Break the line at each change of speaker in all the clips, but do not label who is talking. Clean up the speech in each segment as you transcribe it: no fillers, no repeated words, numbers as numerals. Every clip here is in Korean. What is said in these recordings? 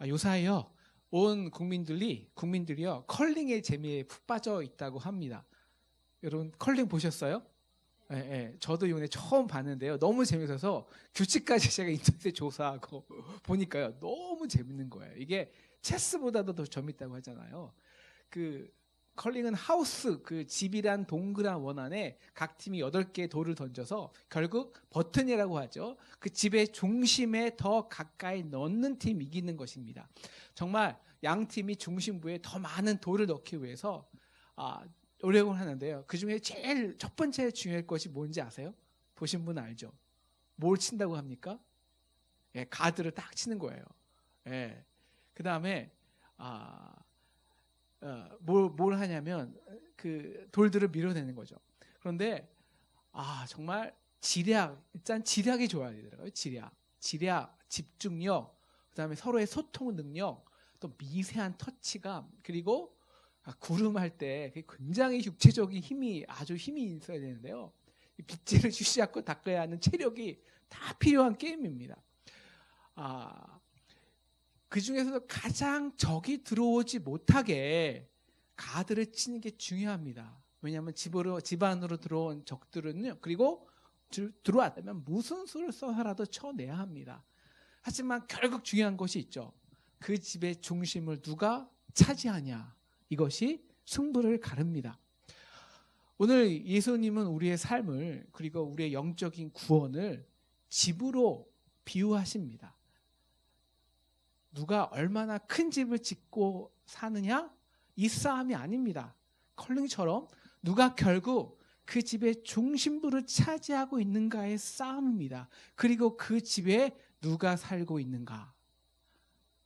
요사이요 온 국민들이요 컬링의 재미에 푹 빠져 있다고 합니다. 여러분 컬링 보셨어요? 예, 예. 저도 이번에 처음 봤는데요. 너무 재밌어서 규칙까지 제가 인터넷에 조사하고 보니까요. 너무 재밌는 거예요. 이게 체스보다도 더 재밌다고 하잖아요. 그 컬링은 하우스, 그 집이란 동그란 원안에 각 팀이 8개의 돌을 던져서 결국 버튼이라고 하죠. 그 집의 중심에 더 가까이 넣는 팀이 이기는 것입니다. 정말 양 팀이 중심부에 더 많은 돌을 넣기 위해서 노력을 하는데요. 그 중에 제일 첫 번째 중요할 것이 뭔지 아세요? 보신 분 알죠? 뭘 친다고 합니까? 예, 가드를 딱 치는 거예요. 예. 그 다음에 뭘 하냐면 그 돌들을 밀어내는 거죠. 그런데 정말 일단 지략이 좋아야 되더라고요. 지략, 집중력, 그다음에 서로의 소통 능력, 또 미세한 터치감, 그리고 구름할 때 굉장히 육체적인 아주 힘이 있어야 되는데요. 빗질을 쉬쉬않고 닦아야 하는 체력이 다 필요한 게임입니다. 그 중에서도 가장 적이 들어오지 못하게 가드를 치는 게 중요합니다. 왜냐하면 집 안으로 들어온 적들은요, 그리고 들어왔다면 무슨 수를 써서라도 쳐내야 합니다. 하지만 결국 중요한 것이 있죠. 그 집의 중심을 누가 차지하냐, 이것이 승부를 가릅니다. 오늘 예수님은 우리의 삶을, 그리고 우리의 영적인 구원을 집으로 비유하십니다. 누가 얼마나 큰 집을 짓고 사느냐, 이 싸움이 아닙니다. 컬링처럼 누가 결국 그 집의 중심부를 차지하고 있는가의 싸움입니다. 그리고 그 집에 누가 살고 있는가,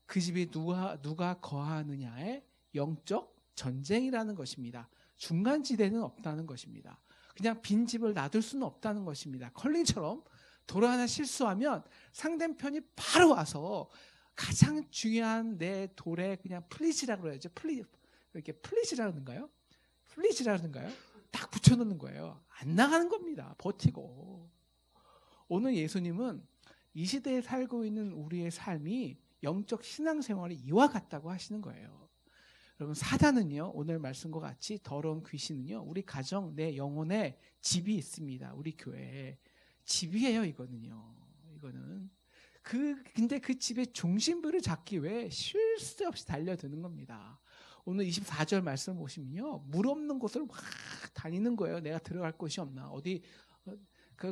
그 집에 누가 거하느냐의 영적 전쟁이라는 것입니다. 중간지대는 없다는 것입니다. 그냥 빈 집을 놔둘 수는 없다는 것입니다. 컬링처럼 돌 하나 실수하면 상대편이 바로 와서 가장 중요한 내 돌에 그냥 플리즈라고 그래야죠. 이렇게 플리즈라는가요? 딱 붙여놓는 거예요. 안 나가는 겁니다. 버티고. 오늘 예수님은 이 시대에 살고 있는 우리의 삶이 영적 신앙생활이 이와 같다고 하시는 거예요. 여러분, 사단은요, 오늘 말씀과 같이 더러운 귀신은요, 우리 가정, 내 영혼에 집이 있습니다. 우리 교회에 집이에요. 이거는 근데 그 집의 중심부를 잡기 위해 쉴 새 없이 달려드는 겁니다. 오늘 24절 말씀 보시면요, 물 없는 곳을 막 다니는 거예요. 내가 들어갈 곳이 없나.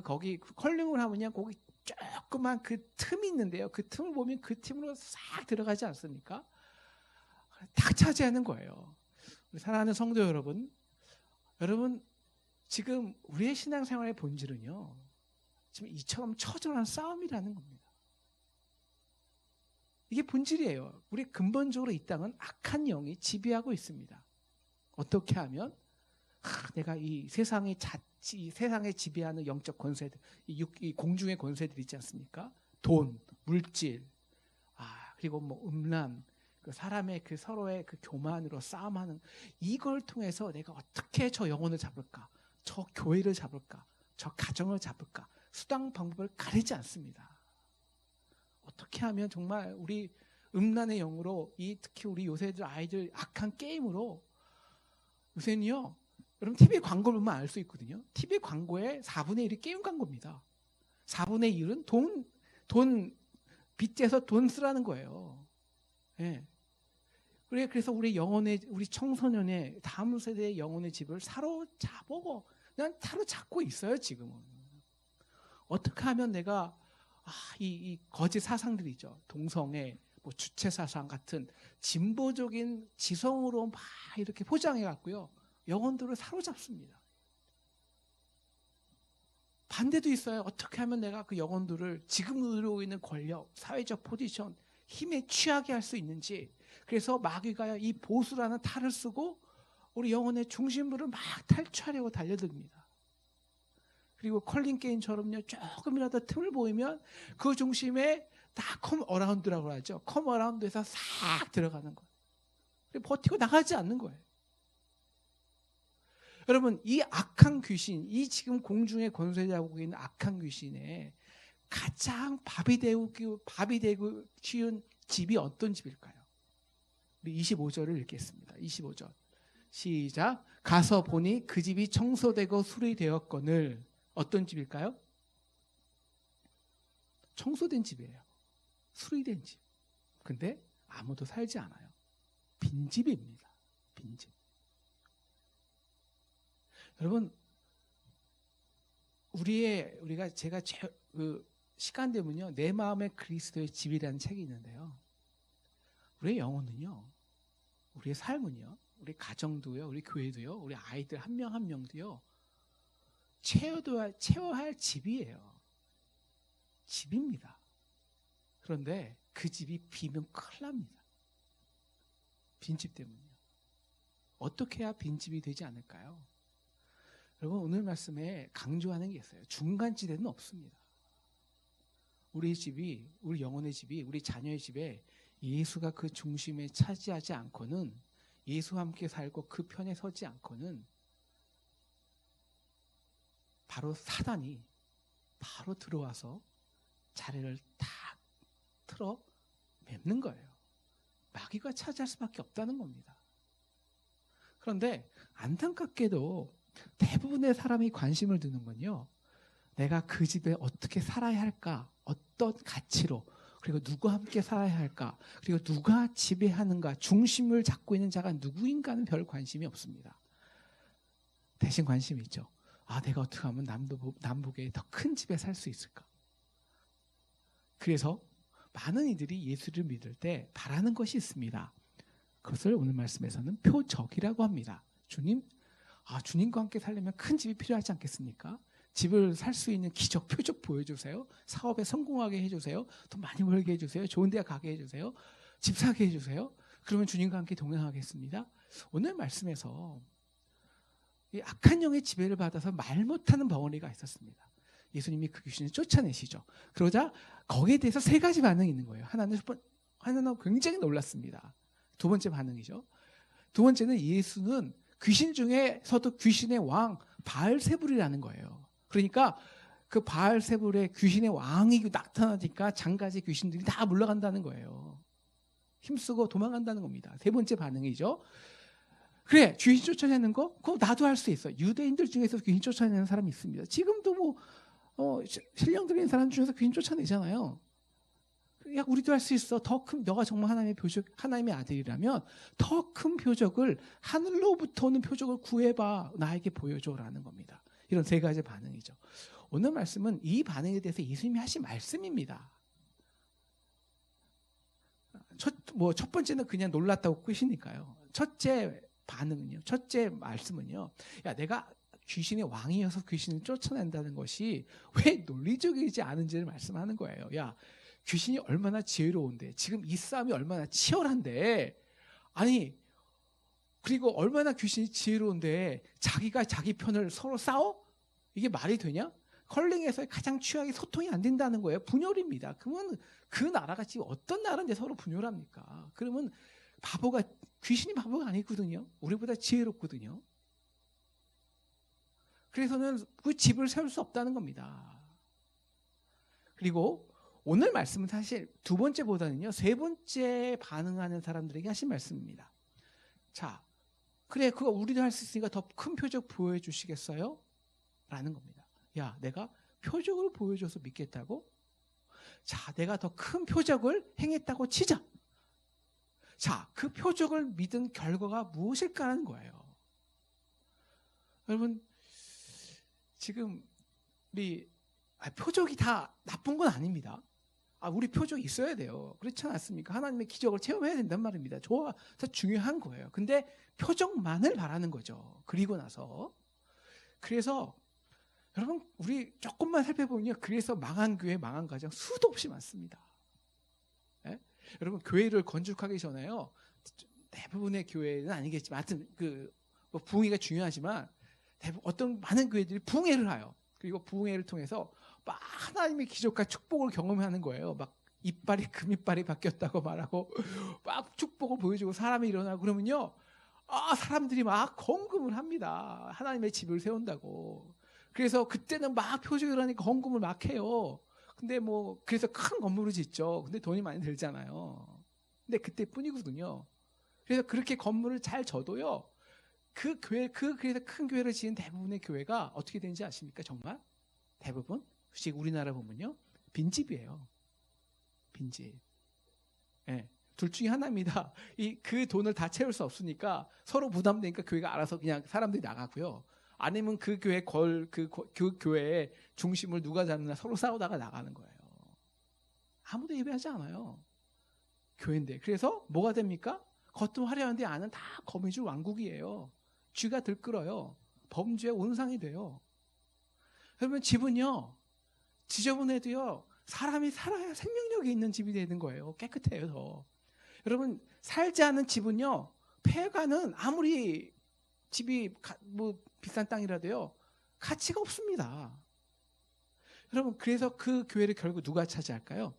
거기 컬링을 하면요, 거기 조그만 그 틈이 있는데요. 그 틈을 보면 그 틈으로 싹 들어가지 않습니까? 다 차지하는 거예요. 우리 사랑하는 성도 여러분, 지금 우리의 신앙생활의 본질은요, 지금 이처럼 처절한 싸움이라는 겁니다. 이게 본질이에요. 우리 근본적으로 이 땅은 악한 영이 지배하고 있습니다. 어떻게 하면 내가 이 세상에 지배하는 영적 권세들, 이 공중의 권세들 있지 않습니까? 돈, 물질, 그리고 음란, 그 사람의 그 서로의 그 교만으로 싸움하는, 이걸 통해서 내가 어떻게 저 영혼을 잡을까, 저 교회를 잡을까, 저 가정을 잡을까, 수단 방법을 가리지 않습니다. 어떻게 하면 정말 우리 음란의 영으로, 특히 우리 요새들 아이들 악한 게임으로, 요새는요, 여러분 TV 광고를 보면 알 수 있거든요. TV 광고의 4분의 1이 게임 광고입니다. 4분의 1은 돈 빚재서 돈 쓰라는 거예요. 예. 그래서 우리 청소년의 다음 세대의 영혼의 집을 그냥 사로잡고 있어요, 지금은. 어떻게 하면 내가 이 거짓 사상들이죠. 동성애, 주체 사상 같은 진보적인 지성으로 막 이렇게 포장해 갖고요, 영혼들을 사로잡습니다. 반대도 있어요. 어떻게 하면 내가 그 영혼들을 지금 누리고 있는 권력, 사회적 포지션, 힘에 취하게 할 수 있는지. 그래서 마귀가 이 보수라는 탈을 쓰고 우리 영혼의 중심부를 막 탈취하려고 달려듭니다. 그리고 컬링 게임처럼요, 조금이라도 틈을 보이면 그 중심에 다 컴 어라운드라고 하죠. 컴 어라운드에서 싹 들어가는 거예요. 버티고 나가지 않는 거예요. 여러분, 이 악한 귀신, 이 지금 공중에 권세자고 있는 악한 귀신에 가장 밥이 되고 쉬운 집이 어떤 집일까요? 우리 25절을 읽겠습니다. 25절 시작. 가서 보니 그 집이 청소되고 수리되었거늘. 어떤 집일까요? 청소된 집이에요. 수리된 집. 근데 아무도 살지 않아요. 빈집입니다. 빈집. 여러분, 제가 시간 되면요, 내 마음의 그리스도의 집이라는 책이 있는데요. 우리의 영혼은요, 우리의 삶은요, 우리 가정도요, 우리 교회도요, 우리 아이들 한 명 한 명도요, 채워야 할 집이에요. 집입니다. 그런데 그 집이 비면 큰일 납니다. 빈집 때문에요. 어떻게 해야 빈집이 되지 않을까요? 여러분, 오늘 말씀에 강조하는 게 있어요. 중간지대는 없습니다. 우리 집이, 우리 영혼의 집이, 우리 자녀의 집에 예수가 그 중심에 차지하지 않고는, 예수와 함께 살고 그 편에 서지 않고는 바로 사단이 바로 들어와서 자리를 다 틀어 맺는 거예요. 마귀가 차지할 수밖에 없다는 겁니다. 그런데 안타깝게도 대부분의 사람이 관심을 두는 건요, 내가 그 집에 어떻게 살아야 할까, 어떤 가치로, 그리고 누구와 함께 살아야 할까, 그리고 누가 지배하는가, 중심을 잡고 있는 자가 누구인가는 별 관심이 없습니다. 대신 관심이 있죠. 내가 어떻게 하면 남북에 더 큰 집에 살 수 있을까. 그래서 많은 이들이 예수를 믿을 때 바라는 것이 있습니다. 그것을 오늘 말씀에서는 표적이라고 합니다. 주님과 함께 살려면 큰 집이 필요하지 않겠습니까? 집을 살 수 있는 기적, 표적 보여주세요. 사업에 성공하게 해주세요. 돈 많이 벌게 해주세요. 좋은 데 가게 해주세요. 집 사게 해주세요. 그러면 주님과 함께 동행하겠습니다. 오늘 말씀에서 이 악한 영의 지배를 받아서 말 못하는 벙어리가 있었습니다. 예수님이 그 귀신을 쫓아내시죠. 그러자 거기에 대해서 세 가지 반응이 있는 거예요. 하나는 굉장히 놀랐습니다. 두 번째 반응이죠. 두 번째는 예수는 귀신 중에서도 귀신의 왕 바알세불이라는 거예요. 그러니까 그 바알세불의 귀신의 왕이 나타나니까 장가지 귀신들이 다 물러간다는 거예요. 힘쓰고 도망간다는 겁니다. 세 번째 반응이죠. 그래, 귀신 쫓아내는 거? 그거 나도 할 수 있어. 유대인들 중에서 귀신 쫓아내는 사람이 있습니다. 지금도 신령 들인 사람 중에서 귀신 쫓아내잖아요. 야, 우리도 할 수 있어. 더 큰, 너가 정말 하나님의 아들이라면 더 큰 표적을, 하늘로부터 오는 표적을 구해봐. 나에게 보여줘라는 겁니다. 이런 세 가지 반응이죠. 오늘 말씀은 이 반응에 대해서 예수님이 하신 말씀입니다. 첫 번째는 그냥 놀랐다고 끝이니까요. 첫째 말씀은요. 야, 내가 귀신의 왕이어서 귀신을 쫓아낸다는 것이 왜 논리적이지 않은지를 말씀하는 거예요. 야, 귀신이 얼마나 지혜로운데, 지금 이 싸움이 얼마나 치열한데, 그리고 얼마나 귀신이 지혜로운데 자기가 자기 편을 서로 싸워? 이게 말이 되냐? 컬링에서의 가장 취약이 소통이 안 된다는 거예요. 분열입니다. 그러면 그 나라가 지금 어떤 나라인데 서로 분열합니까? 그러면 귀신이 바보가 아니거든요. 우리보다 지혜롭거든요. 그래서는 그 집을 세울 수 없다는 겁니다. 그리고 오늘 말씀은 사실 두 번째보다는요, 세 번째 반응하는 사람들에게 하신 말씀입니다. 자, 그래, 그거 우리도 할 수 있으니까 더 큰 표적 보여주시겠어요? 라는 겁니다. 야, 내가 표적을 보여줘서 믿겠다고? 자, 내가 더 큰 표적을 행했다고 치자. 자, 그 표적을 믿은 결과가 무엇일까라는 거예요. 여러분, 지금 표적이 다 나쁜 건 아닙니다. 우리 표적이 있어야 돼요. 그렇지 않습니까? 하나님의 기적을 체험해야 된단 말입니다. 더 중요한 거예요. 근데 표적만을 바라는 거죠. 그리고 나서. 그래서 여러분, 우리 조금만 살펴보면요, 그래서 망한 교회, 망한 가정 수도 없이 많습니다. 네? 여러분, 교회를 건축하기 전에요, 대부분의 교회는 아니겠지만, 하여튼 부흥회가 중요하지만 어떤 많은 교회들이 부흥회를 해요. 그리고 부흥회를 통해서 막 하나님의 기적과 축복을 경험하는 거예요. 막 이빨이 금이빨이 바뀌었다고 말하고 막 축복을 보여주고 사람이 일어나고 그러면요, 사람들이 막 헌금을 합니다. 하나님의 집을 세운다고. 그래서 그때는 막 표적을 하니까 헌금을 막 해요. 근데 뭐 그래서 큰 건물을 짓죠. 근데 돈이 많이 들잖아요. 근데 그때뿐이거든요. 그래서 그렇게 건물을 잘 져도요. 그래서 큰 교회를 지은 대부분의 교회가 어떻게 되는지 아십니까? 정말 대부분 솔직히 우리나라 보면요, 빈집이에요. 빈집. 예. 둘 중에 하나입니다. 그 돈을 다 채울 수 없으니까 서로 부담되니까 교회가 알아서 그냥 사람들이 나가고요. 아니면 그 교회의 중심을 누가 잡느냐 서로 싸우다가 나가는 거예요. 아무도 예배하지 않아요. 교회인데. 그래서 뭐가 됩니까? 겉은 화려한데 안은 다 거미줄 왕국이에요. 쥐가 들끓어요. 범죄의 온상이 돼요. 그러면 집은요, 지저분해도요, 사람이 살아야 생명력이 있는 집이 되는 거예요. 깨끗해요, 더. 여러분, 살지 않은 집은요, 폐가는 아무리 집이 뭐 비싼 땅이라도요, 가치가 없습니다. 여러분, 그래서 그 교회를 결국 누가 차지할까요?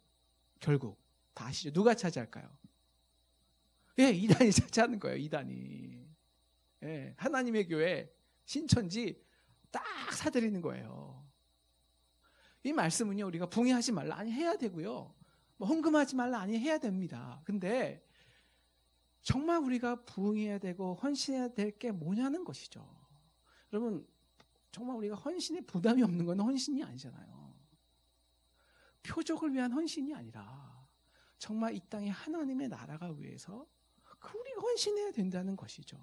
결국 다 아시죠? 누가 차지할까요? 예, 이단이 차지하는 거예요. 이단이. 예, 하나님의 교회 신천지 딱 사들이는 거예요. 이 말씀은요, 우리가 붕해하지 말라 아니 해야 되고요, 뭐 헌금하지 말라 아니 해야 됩니다. 근데 정말 우리가 부응해야 되고 헌신해야 될 게 뭐냐는 것이죠. 여러분, 정말 우리가 헌신에 부담이 없는 건 헌신이 아니잖아요. 표적을 위한 헌신이 아니라 정말 이 땅에 하나님의 나라가 위해서 우리가 헌신해야 된다는 것이죠.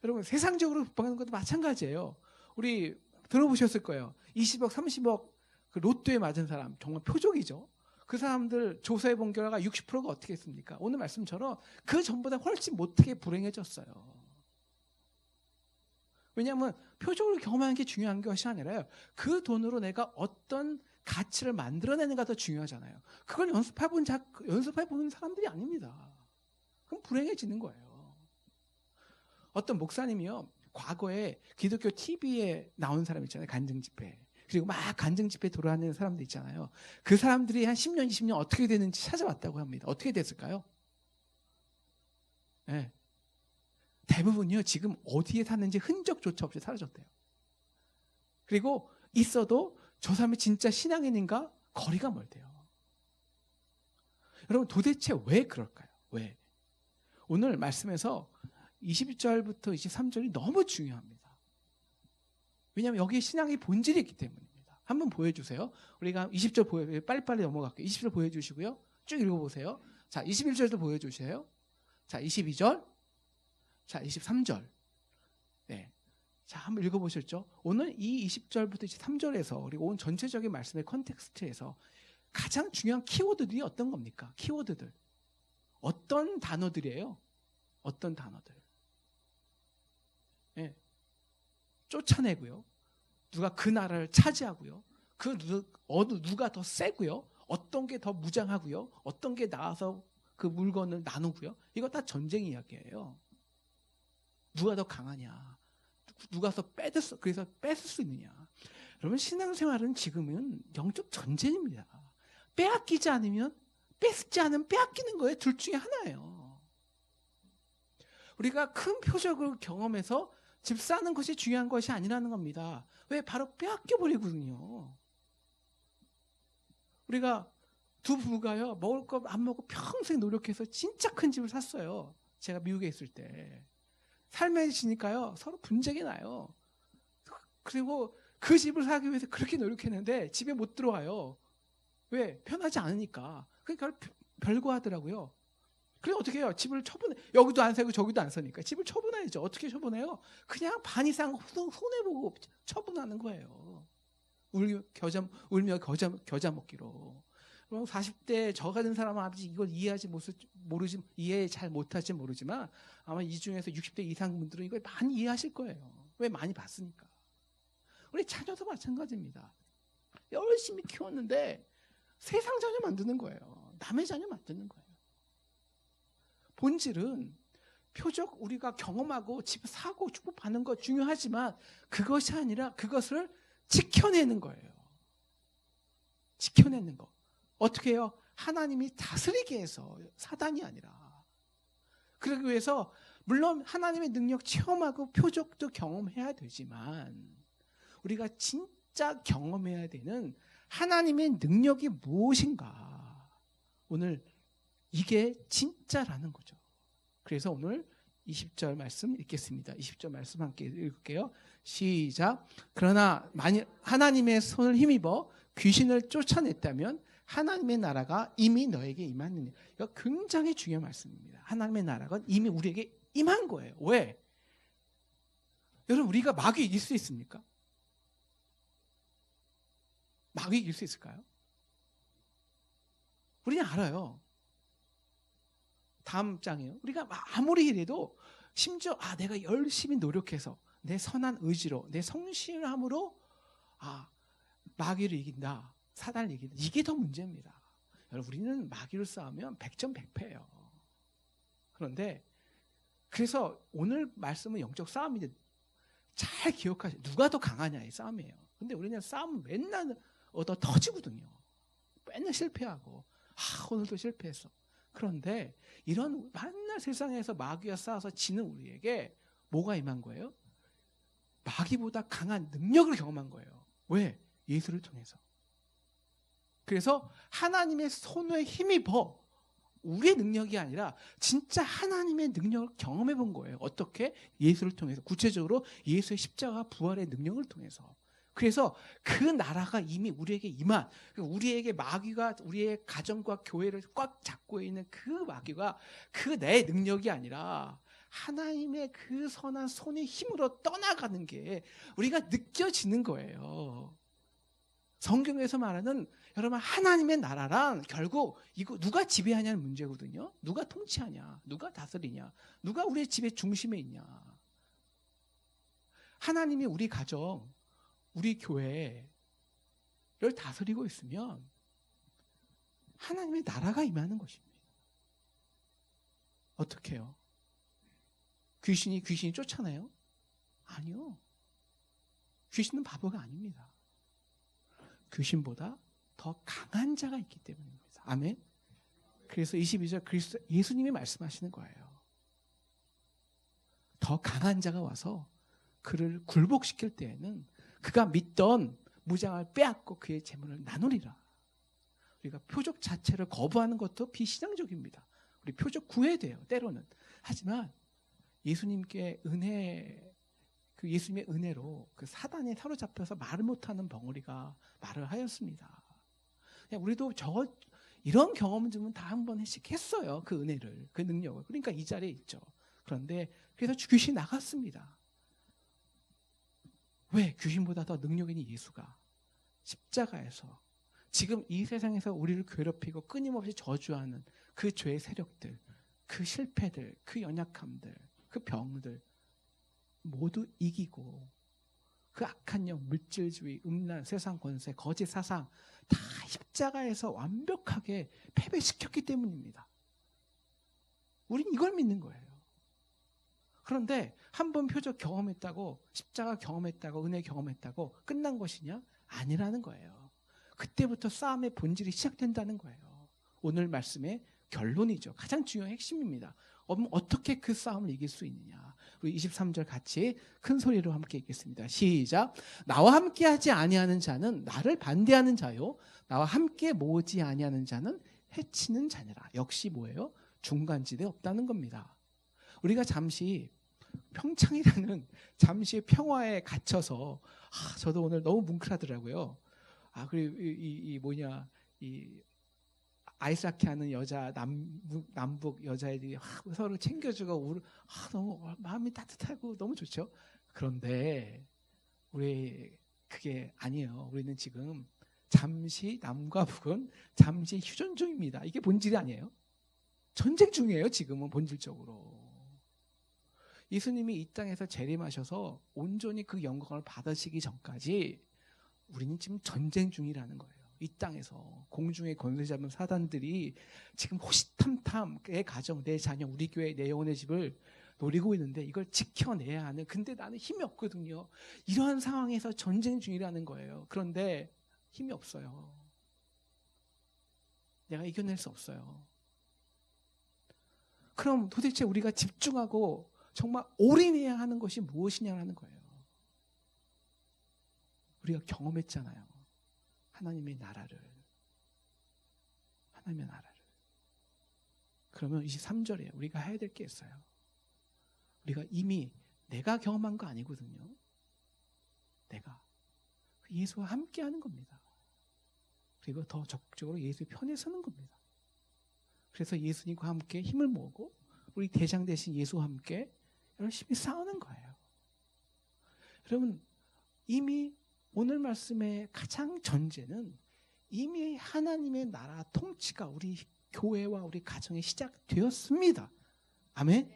여러분, 세상적으로 받는 것도 마찬가지예요. 우리 들어보셨을 거예요. 20억, 30억 그 로또에 맞은 사람, 정말 표적이죠. 그 사람들 조사해 본 결과 60%가 어떻게 했습니까? 오늘 말씀처럼 그 전보다 훨씬 못하게 불행해졌어요. 왜냐하면 표적을 경험하는 게 중요한 것이 아니라요, 그 돈으로 내가 어떤 가치를 만들어내는가 더 중요하잖아요. 그걸 연습해보는 사람들이 아닙니다. 그럼 불행해지는 거예요. 어떤 목사님이요, 과거에 기독교 TV에 나온 사람 있잖아요. 간증 집회. 그리고 막 간증 집회 돌아다니는 사람들 있잖아요. 그 사람들이 한 10년, 20년 어떻게 되는지 찾아봤다고 합니다. 어떻게 됐을까요? 네. 대부분이요, 지금 어디에 사는지 흔적조차 없이 사라졌대요. 그리고 있어도 저 사람이 진짜 신앙인인가 거리가 멀대요. 여러분, 도대체 왜 그럴까요? 왜? 오늘 말씀에서 21절부터 23절이 너무 중요합니다. 왜냐하면 여기에 신앙의 본질이 있기 때문입니다. 한번 보여주세요. 우리가 20절 빨리빨리 넘어갈게요. 20절 보여주시고요. 쭉 읽어보세요. 자, 21절도 보여주세요. 자, 22절. 자, 23절. 네. 자, 한번 읽어보셨죠? 오늘 이 20절부터 23절에서 그리고 오늘 전체적인 말씀의 컨텍스트에서 가장 중요한 키워드들이 어떤 겁니까? 키워드들. 어떤 단어들이에요? 어떤 단어들? 네. 쫓아내고요. 누가 그 나라를 차지하고요. 누가 더 세고요. 어떤 게 더 무장하고요. 어떤 게 나와서 그 물건을 나누고요. 이거 다 전쟁 이야기예요. 누가 더 강하냐. 누가 더 그래서 뺏을 수 있느냐. 여러분, 신앙생활은 지금은 영적 전쟁입니다. 빼앗기지 않으면, 뺏지 않으면 빼앗기는 거예요. 둘 중에 하나예요. 우리가 큰 표적을 경험해서 집 사는 것이 중요한 것이 아니라는 겁니다. 왜? 바로 빼앗겨 버리거든요. 우리가 두 부부가요, 먹을 거 안 먹고 평생 노력해서 진짜 큰 집을 샀어요. 제가 미국에 있을 때. 삶해지니까요, 서로 분쟁이 나요. 그리고 그 집을 사기 위해서 그렇게 노력했는데 집에 못 들어와요. 왜? 편하지 않으니까. 그러니까 별거하더라고요. 그래 어떻게 해요? 집을 처분해. 여기도 안 사고 저기도 안 사니까 집을 처분해야죠. 어떻게 처분해요? 그냥 반 이상 손해보고 처분하는 거예요. 울며 겨자 먹기로. 그럼 40대 저 같은 사람은 아버지 이걸 이해 잘 못할지 모르지만 아마 이 중에서 60대 이상 분들은 이걸 많이 이해하실 거예요. 왜? 많이 봤으니까. 우리 자녀도 마찬가지입니다. 열심히 키웠는데 세상 자녀 만드는 거예요. 남의 자녀 만드는 거예요. 본질은 표적 우리가 경험하고 집 사고 축복받는 거 중요하지만 그것이 아니라 그것을 지켜내는 거예요. 지켜내는 거. 어떻게 해요? 하나님이 다스리게 해서, 사단이 아니라. 그러기 위해서 물론 하나님의 능력 체험하고 표적도 경험해야 되지만 우리가 진짜 경험해야 되는 하나님의 능력이 무엇인가? 오늘 이게 진짜라는 거죠. 그래서 오늘 20절 말씀 읽겠습니다. 20절 말씀 함께 읽을게요. 시작. 그러나 만일 하나님의 손을 힘입어 귀신을 쫓아냈다면 하나님의 나라가 이미 너에게 임하느니. 이거 굉장히 중요한 말씀입니다. 하나님의 나라가 이미 우리에게 임한 거예요. 왜? 여러분, 우리가 마귀 이길 수 있습니까? 마귀 이길 수 있을까요? 우리는 알아요. 다음 장이에요. 우리가 아무리 이래도 심지어 내가 열심히 노력해서 내 선한 의지로 내 성실함으로 마귀를 이긴다. 사단을 이긴다. 이게 더 문제입니다. 여러분, 우리는 마귀를 싸우면 100점 100패예요. 그런데 그래서 오늘 말씀은 영적 싸움인데 잘 기억하세요. 누가 더 강하냐의 싸움이에요. 근데 우리는 싸움 맨날 얻어 터지거든요. 맨날 실패하고 오늘도 실패했어. 그런데 이런 맨날 세상에서 마귀와 싸워서 지는 우리에게 뭐가 임한 거예요? 마귀보다 강한 능력을 경험한 거예요. 왜? 예수를 통해서. 그래서 하나님의 손에 힘입어 우리의 능력이 아니라 진짜 하나님의 능력을 경험해 본 거예요. 어떻게? 예수를 통해서. 구체적으로 예수의 십자가 부활의 능력을 통해서. 그래서 그 나라가 이미 우리에게 임한, 우리에게 마귀가 우리의 가정과 교회를 꽉 잡고 있는 그 마귀가 그 내 능력이 아니라 하나님의 그 선한 손의 힘으로 떠나가는 게 우리가 느껴지는 거예요. 성경에서 말하는 여러분 하나님의 나라란 결국 이거 누가 지배하냐는 문제거든요. 누가 통치하냐, 누가 다스리냐, 누가 우리의 집의 중심에 있냐. 하나님이 우리 가정, 우리 교회를 다스리고 있으면 하나님의 나라가 임하는 것입니다. 어떻게 해요? 귀신이 쫓아내요? 아니요. 귀신은 바보가 아닙니다. 귀신보다 더 강한 자가 있기 때문입니다. 아멘. 그래서 22절 예수님이 말씀하시는 거예요. 더 강한 자가 와서 그를 굴복시킬 때에는 그가 믿던 무장을 빼앗고 그의 재물을 나누리라. 우리가 표적 자체를 거부하는 것도 비신앙적입니다. 우리 표적 구해야 돼요. 때로는. 하지만 예수님께 예수님의 은혜로 그 사단에 사로잡혀서 말을 못하는 벙어리가 말을 하였습니다. 우리도 이런 경험은 좀 다 한 번씩 했어요. 그 은혜를, 그 능력을. 그러니까 이 자리에 있죠. 그런데 그래서 귀신이 나갔습니다. 왜? 귀신보다 더 능력 있는 예수가 십자가에서 지금 이 세상에서 우리를 괴롭히고 끊임없이 저주하는 그 죄의 세력들, 그 실패들, 그 연약함들, 그 병들 모두 이기고 그 악한 영, 물질주의, 음란, 세상 권세, 거짓 사상 다 십자가에서 완벽하게 패배시켰기 때문입니다. 우린 이걸 믿는 거예요. 그런데 한 번 표적 경험했다고, 십자가 경험했다고, 은혜 경험했다고 끝난 것이냐? 아니라는 거예요. 그때부터 싸움의 본질이 시작된다는 거예요. 오늘 말씀의 결론이죠. 가장 중요한 핵심입니다. 어떻게 그 싸움을 이길 수 있느냐. 우리 23절 같이 큰 소리로 함께 읽겠습니다. 시작. 나와 함께하지 아니하는 자는 나를 반대하는 자요, 나와 함께 모으지 아니하는 자는 해치는 자니라. 역시 뭐예요? 중간지대 없다는 겁니다. 우리가 잠시 평창이라는 잠시의 평화에 갇혀서 저도 오늘 너무 뭉클하더라고요. 그리고 이 아이스하키 하는 여자 남북 여자애들이 서로 챙겨주고 너무 마음이 따뜻하고 너무 좋죠. 그런데 우리 그게 아니에요. 우리는 지금 잠시 남과 북은 잠시 휴전 중입니다. 이게 본질이 아니에요. 전쟁 중이에요. 지금은 본질적으로. 예수님이 이 땅에서 재림하셔서 온전히 그 영광을 받으시기 전까지 우리는 지금 전쟁 중이라는 거예요. 이 땅에서 공중의 권세 잡은 사단들이 지금 호시탐탐 내 가정, 내 자녀, 우리 교회, 내 영혼의 집을 노리고 있는데 이걸 지켜내야 하는, 근데 나는 힘이 없거든요. 이러한 상황에서 전쟁 중이라는 거예요. 그런데 힘이 없어요. 내가 이겨낼 수 없어요. 그럼 도대체 우리가 집중하고 정말 올인해야 하는 것이 무엇이냐라는 거예요. 우리가 경험했잖아요. 하나님의 나라를. 하나님의 나라를. 그러면 23절에 우리가 해야 될 게 있어요. 우리가 이미 내가 경험한 거 아니거든요. 내가 예수와 함께 하는 겁니다. 그리고 더 적극적으로 예수의 편에 서는 겁니다. 그래서 예수님과 함께 힘을 모으고 우리 대장 대신 예수와 함께 열심히 싸우는 거예요. 여러분, 이미 오늘 말씀의 가장 전제는 이미 하나님의 나라 통치가 우리 교회와 우리 가정에 시작되었습니다. 아멘?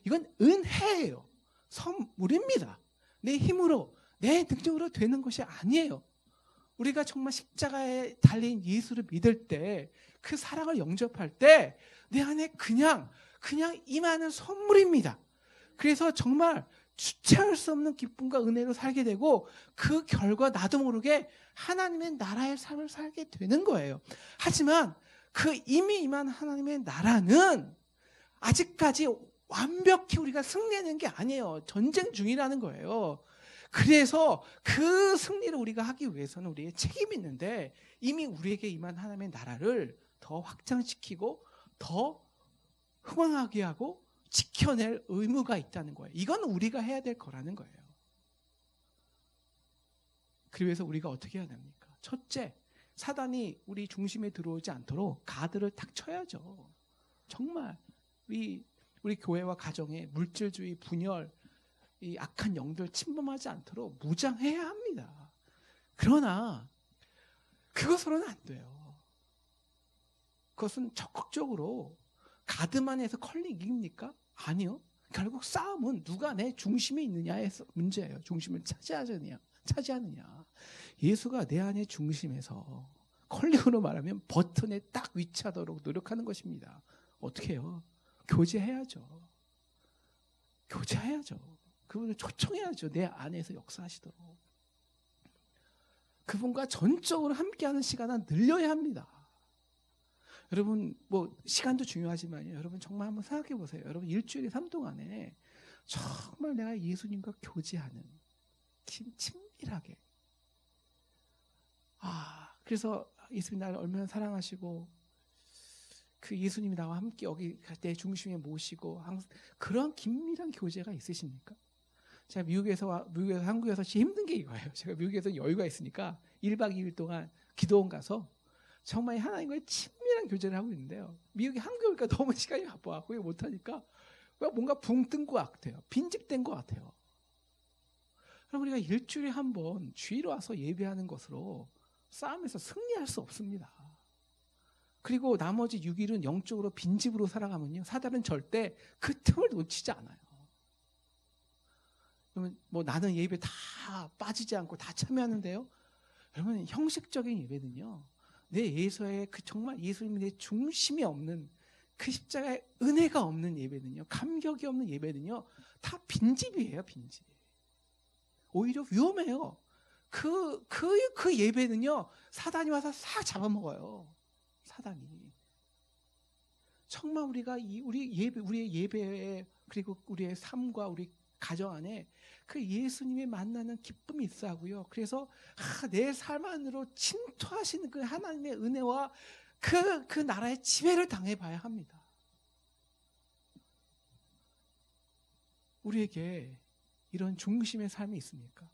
이건 은혜예요. 선물입니다. 내 힘으로, 내 능력으로 되는 것이 아니에요. 우리가 정말 십자가에 달린 예수를 믿을 때, 그 사랑을 영접할 때 내 안에 그냥 임하는 선물입니다. 그래서 정말 주체할 수 없는 기쁨과 은혜로 살게 되고 그 결과 나도 모르게 하나님의 나라의 삶을 살게 되는 거예요. 하지만 그 이미 임한 하나님의 나라는 아직까지 완벽히 우리가 승리하는 게 아니에요. 전쟁 중이라는 거예요. 그래서 그 승리를 우리가 하기 위해서는 우리의 책임이 있는데 이미 우리에게 임한 하나님의 나라를 더 확장시키고 더 흥왕하게 하고 지켜낼 의무가 있다는 거예요. 이건 우리가 해야 될 거라는 거예요. 그래서 우리가 어떻게 해야 됩니까? 첫째, 사단이 우리 중심에 들어오지 않도록 가드를 탁 쳐야죠. 정말 우리 교회와 가정에 물질주의, 분열, 이 악한 영들 침범하지 않도록 무장해야 합니다. 그러나 그것으로는 안 돼요. 그것은 적극적으로 가드만 해서 컬링 이깁니까? 아니요. 결국 싸움은 누가 내 중심에 있느냐의 문제예요. 중심을 차지하느냐. 예수가 내 안의 중심에서 컬링으로 말하면 버튼에 딱 위치하도록 노력하는 것입니다. 어떻게 해요? 교제해야죠. 그분을 초청해야죠. 내 안에서 역사하시도록. 그분과 전적으로 함께하는 시간은 늘려야 합니다. 여러분, 시간도 중요하지만요. 여러분 정말 한번 생각해 보세요. 여러분 일주일에 3 동안에 정말 내가 예수님과 교제하는 친밀하게. 그래서 예수님 나를 얼마나 사랑하시고 그 예수님이 나와 함께 여기 내 중심에 모시고 그런 긴밀한 교제가 있으십니까? 제가 미국에서 한국에서 제일 힘든 게 이거예요. 제가 미국에서 여유가 있으니까 1박 2일 동안 기도원 가서 정말 하나님과의 친밀한 교제를 하고 있는데요. 미국에 한국에 오니까 너무 시간이 바빠. 그게 못하니까 뭔가 붕 뜬 것 같아요. 빈집된 것 같아요. 그럼 우리가 일주일에 한 번 주일 와서 예배하는 것으로 싸움에서 승리할 수 없습니다. 그리고 나머지 6일은 영적으로 빈집으로 살아가면요. 사단은 절대 그 틈을 놓치지 않아요. 그러면 나는 예배 다 빠지지 않고 다 참여하는데요. 여러분 형식적인 예배는요. 내 예수의 정말 예수님이 내 중심이 없는 그 십자가의 은혜가 없는 예배는요. 감격이 없는 예배는요. 다 빈집이에요. 빈집. 오히려 위험해요. 그 예배는요. 사단이 와서 싹 잡아먹어요. 사단이. 정말 우리가 우리의 예배에 그리고 우리의 삶과 우리 가정 안에 그 예수님이 만나는 기쁨이 있어야 하고요. 그래서 내 삶 안으로 침투하시는 그 하나님의 은혜와 그 나라의 지배를 당해봐야 합니다. 우리에게 이런 중심의 삶이 있습니까?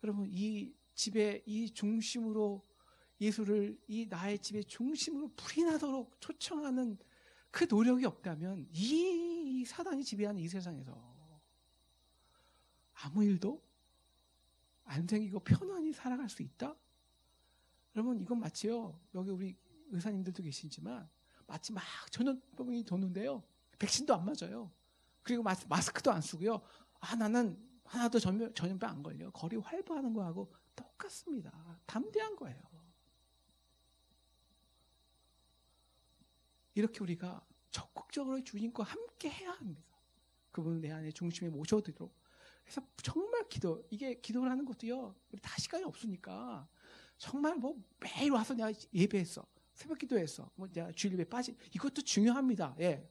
여러분 이 중심으로 예수를 이 나의 집의 중심으로 불이 나도록 초청하는 그 노력이 없다면 이 사단이 지배하는 이 세상에서 아무 일도 안 생기고 편안히 살아갈 수 있다? 여러분 이건 마치요. 여기 우리 의사님들도 계시지만 마치 막 전염병이 도는데요. 백신도 안 맞아요. 그리고 마스크도 안 쓰고요. 나는 하나도 전염병 안 걸려. 거리 활보하는 거하고 똑같습니다. 담대한 거예요. 이렇게 우리가 적극적으로 주님과 함께 해야 합니다. 그분을 내 안에 중심에 모셔드리도록. 그래서 정말 이게 기도를 하는 것도요. 우리 다 시간이 없으니까 정말 매일 와서 내가 예배했어. 새벽 기도했어. 내가 주일 예배 이것도 중요합니다. 예.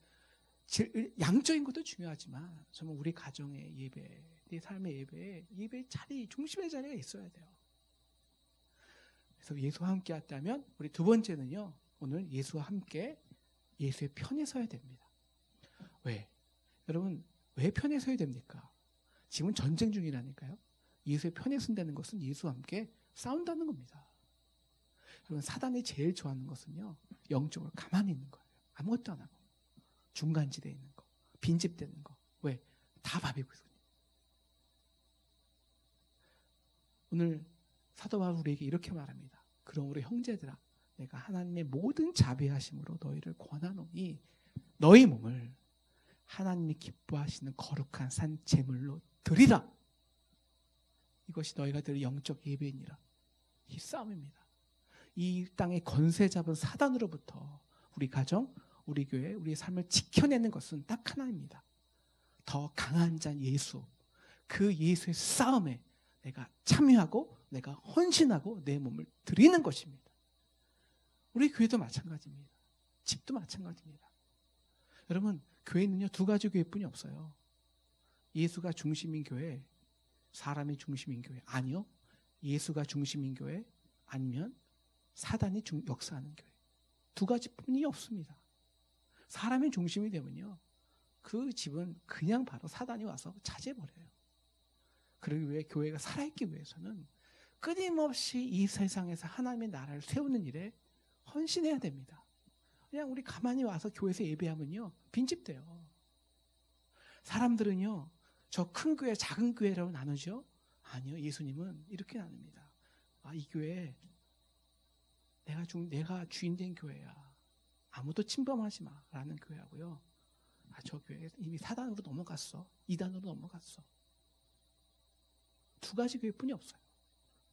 양적인 것도 중요하지만 정말 우리 가정의 예배, 내 삶의 예배 자리, 중심의 자리가 있어야 돼요. 그래서 예수와 함께 했다면 우리 두 번째는요. 오늘 예수와 함께 예수의 편에 서야 됩니다. 왜? 여러분 왜 편에 서야 됩니까? 지금 전쟁 중이라니까요. 예수의 편에 선다는 것은 예수와 함께 싸운다는 겁니다. 여러분 사단이 제일 좋아하는 것은요. 영적으로 가만히 있는 거예요. 아무것도 안 하고 중간지대에 있는 거, 빈집되는 거. 왜? 다 밥이고 있거든요. 오늘 사도 바울 우리에게 이렇게 말합니다. 그러므로 형제들아 내가 하나님의 모든 자비하심으로 너희를 권하노니 너희 몸을 하나님이 기뻐하시는 거룩한 산 제물로 드리라. 이것이 너희가 드릴 영적 예배니라. 이 싸움입니다. 이 땅의 권세 잡은 사단으로부터 우리 가정, 우리 교회, 우리의 삶을 지켜내는 것은 딱 하나입니다. 더 강한 자 예수. 그 예수의 싸움에 내가 참여하고 내가 헌신하고 내 몸을 드리는 것입니다. 우리 교회도 마찬가지입니다. 집도 마찬가지입니다. 여러분 교회는요 두 가지 교회뿐이 없어요. 예수가 중심인 교회, 사람이 중심인 교회. 아니요. 예수가 중심인 교회 아니면 사단이 역사하는 교회. 두 가지뿐이 없습니다. 사람이 중심이 되면요 그 집은 그냥 바로 사단이 와서 차지해버려요. 그러기 위해 교회가 살아있기 위해서는 끊임없이 이 세상에서 하나님의 나라를 세우는 일에 헌신해야 됩니다. 그냥 우리 가만히 와서 교회에서 예배하면요 빈집돼요. 사람들은요 저 큰 교회 작은 교회라고 나누죠. 아니요. 예수님은 이렇게 나눕니다. 이 교회 내가 주인 된 교회야. 아무도 침범하지 마 라는 교회하고요. 저 교회 이미 사단으로 넘어갔어. 이단으로 넘어갔어. 두 가지 교회뿐이 없어요.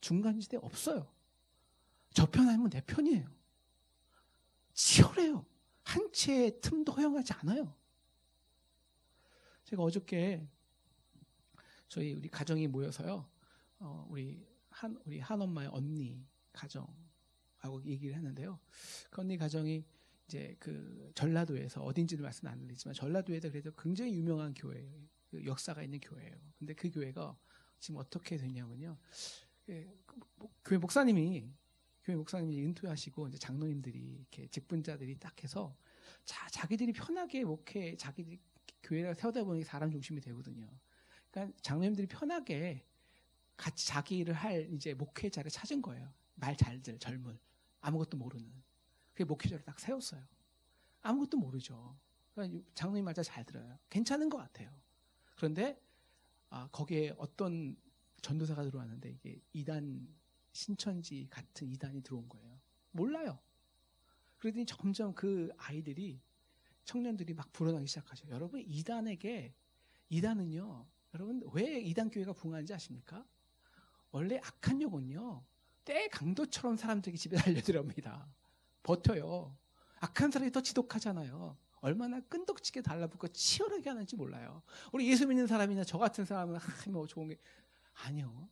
중간지대 없어요. 저 편 아니면 내 편이에요. 치열해요. 한 채의 틈도 허용하지 않아요. 제가 어저께 우리 가정이 모여서요. 우리 한엄마의 언니 가정하고 얘기를 했는데요. 그 언니 가정이 이제 그 전라도에서 어딘지는 말씀 안 드리지만 전라도에도 그래도 굉장히 유명한 교회, 역사가 있는 교회예요. 근데 그 교회가 지금 어떻게 되냐면요. 교회 목사님이 인도하시고 이제 장로님들이 이렇게 직분자들이 딱 해서 자기들이 편하게 자기들이 교회를 세우다 보니 사람 중심이 되거든요. 그러니까 장로님들이 편하게 같이 자기 일을 할 이제 목회자를 찾은 거예요. 말 잘들 젊은 아무것도 모르는 그 목회자를 딱 세웠어요. 아무것도 모르죠. 그러니까 장로님 말 잘 들어요. 괜찮은 것 같아요. 그런데 거기에 어떤 전도사가 들어왔는데 이게 이단 신천지 같은 이단이 들어온 거예요. 몰라요. 그러더니 점점 그 아이들이 청년들이 막 불어나기 시작하죠. 여러분 이단은요. 여러분 왜 이단 교회가 붕하는지 아십니까? 원래 악한 영은요. 때 강도처럼 사람들에게 집에 달려들어옵니다. 버텨요. 악한 사람이 더 지독하잖아요. 얼마나 끈덕지게 달라붙고 치열하게 하는지 몰라요. 우리 예수 믿는 사람이나 저 같은 사람은 뭐 좋은 게 아니요.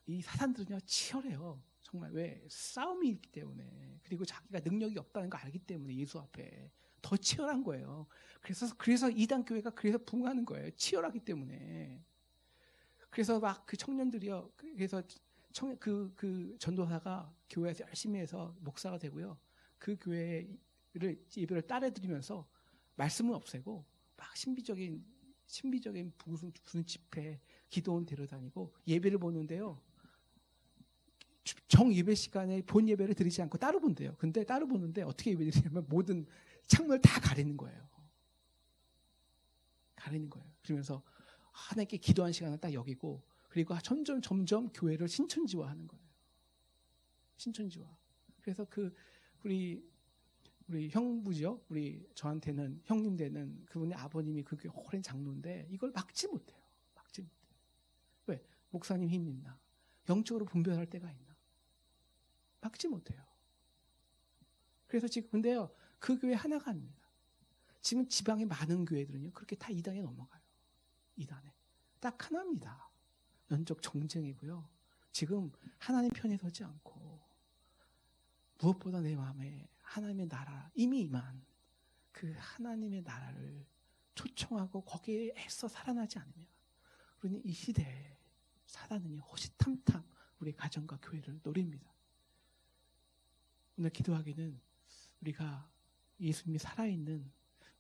이 사단들은요 치열해요. 정말 왜 싸움이 있기 때문에 그리고 자기가 능력이 없다는 거 알기 때문에 예수 앞에 더 치열한 거예요. 그래서 이단 교회가 그래서 붕하는 거예요. 치열하기 때문에. 그래서 막 그 청년들이요. 그래서 그 전도사가 교회에서 열심히 해서 목사가 되고요. 그 교회를 예배를 따라드리면서 말씀은 없애고 막 신비적인 무슨 집회, 기도원 데려다니고 예배를 보는데요. 정 예배 시간에 본 예배를 드리지 않고 따로 본대요. 근데 따로 보는데 어떻게 예배 드리냐면 모든 창문을 다 가리는 거예요. 그러면서 하나님께 기도한 시간을 딱 여기고 그리고 점점 교회를 신천지화하는 거예요. 신천지화. 그래서 우리 형부죠. 저한테는 형님 되는 그분의 아버님이 그게 오랜 장로인데 이걸 막지 못해요. 왜? 목사님 힘 있나? 영적으로 분별할 때가 있나? 막지 못해요. 그래서 지금 근데요. 그 교회 하나가 아닙니다. 지금 지방의 많은 교회들은요. 그렇게 다 이단에 넘어가요. 이단에. 딱 하나입니다. 영적 정쟁이고요. 지금 하나님 편에 서지 않고 무엇보다 내 마음에 하나님의 나라 이미 임한 그 하나님의 나라를 초청하고 거기에 애써 살아나지 않으면 우리는 이 시대에 사단은 호시탐탐 우리 가정과 교회를 노립니다. 오늘 기도하기는 우리가 예수님이 살아있는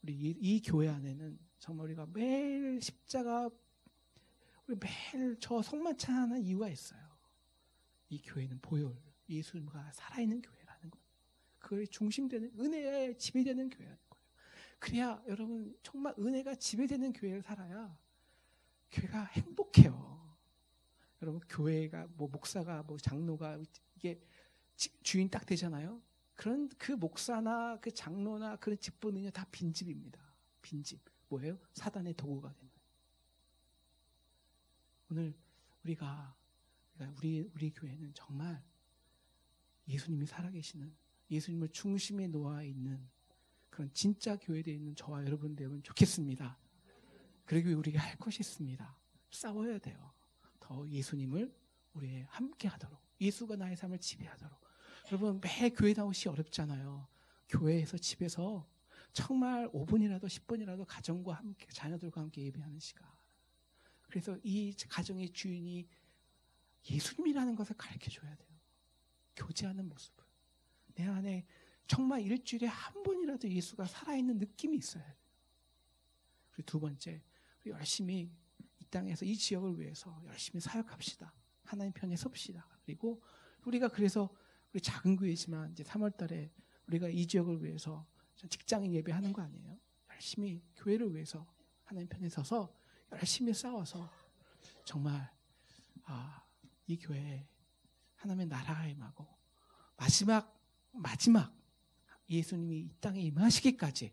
우리 이 교회 안에는 정말 우리가 매일 십자가 우리 매일 저 성만 찬양하는 이유가 있어요. 이 교회는 보혈 예수님과 살아있는 교회라는 거예요. 그걸 중심되는 은혜에 지배되는 교회라는 거예요. 그래야 여러분 정말 은혜가 지배되는 교회를 살아야 교회가 행복해요. 여러분 교회가 뭐 목사가 뭐 장로가 이게 주인 딱 되잖아요. 그런 그 목사나 그 장로나 그런 직분은요 다 빈집입니다. 빈집 뭐예요? 사단의 도구가 되는. 오늘 우리 교회는 정말 예수님이 살아계시는 예수님을 중심에 놓아 있는 그런 진짜 교회에 있는 저와 여러분 되면 좋겠습니다. 그러기 우리가 할 것이 있습니다. 싸워야 돼요. 더 예수님을 우리에 함께 하도록 예수가 나의 삶을 지배하도록. 여러분 매 교회 나오시 어렵잖아요. 교회에서 집에서 정말 5분이라도 10분이라도 가정과 함께 자녀들과 함께 예배하는 시간. 그래서 이 가정의 주인이 예수님이라는 것을 가르쳐줘야 돼요. 교제하는 모습을. 내 안에 정말 일주일에 한 번이라도 예수가 살아있는 느낌이 있어야 돼요. 그리고 두 번째, 우리 열심히 이 땅에서 이 지역을 위해서 열심히 사역합시다. 하나님 편에 섭시다. 그리고 우리가 그래서 우리 작은 교회지만 이제 3월 달에 우리가 이 지역을 위해서 직장인 예배하는 거 아니에요? 열심히 교회를 위해서 하나님 편에 서서 열심히 싸워서 정말 이 교회에 하나님의 나라가 임하고 마지막 예수님이 이 땅에 임하시기까지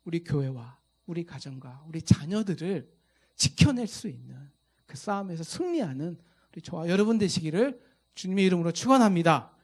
우리 교회와 우리 가정과 우리 자녀들을 지켜낼 수 있는 그 싸움에서 승리하는 우리 저와 여러분 되시기를 주님의 이름으로 축원합니다.